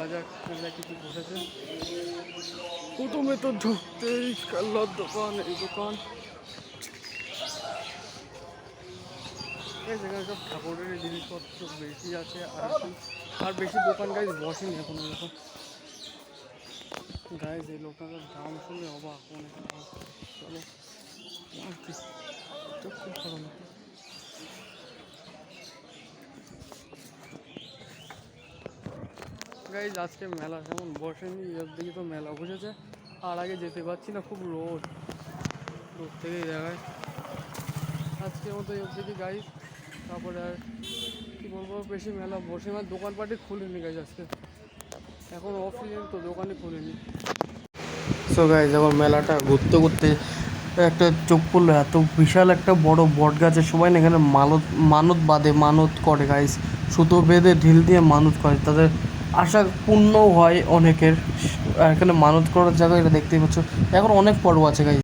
দেখা যাক মেলায় কিছু বসেছে। প্রথমে তো ঢুকতেই খেলনার দোকান, এই দোকান এখানে সব ঠাকুরের জিনিসপত্র বেশি আছে আর বেশি দোকান গাইজ বসেনি এখন এরকম। গাইজ এই লোকটার দাম শুনে অবাক অনেক। চলো আর কি খুব ভালো না। গাইজ আজকে মেলা তেমন বসেনি, এর দিকে তো মেলা বসেছে আর আগে যেতে পারছি না, খুব রোদ দূর থেকেই দেখায়। আজকের মতো এর দিকে গাইজ, তারপরে আর কী বলবো, বেশি মেলা বসে না, দোকানপাটি খুলিনি গাইজ আজকে, এখন অফ সিজন তো দোকানই খুলিনি। সো গাইজ এখন মেলাটা ঘুরতে ঘুরতে একটা চোখ পড়লো, এত বিশাল একটা বড় বট গাছের, সবাই না এখানে মানত বাঁধে, মানত করে গাইজ, সুতো বেঁধে ঢিল দিয়ে মানত করে, তাদের আশা পূর্ণও হয় অনেকের। এখানে মানত করার জায়গা এটা দেখতেই পাচ্ছ, এখন অনেক পর্ব আছে গাইজ।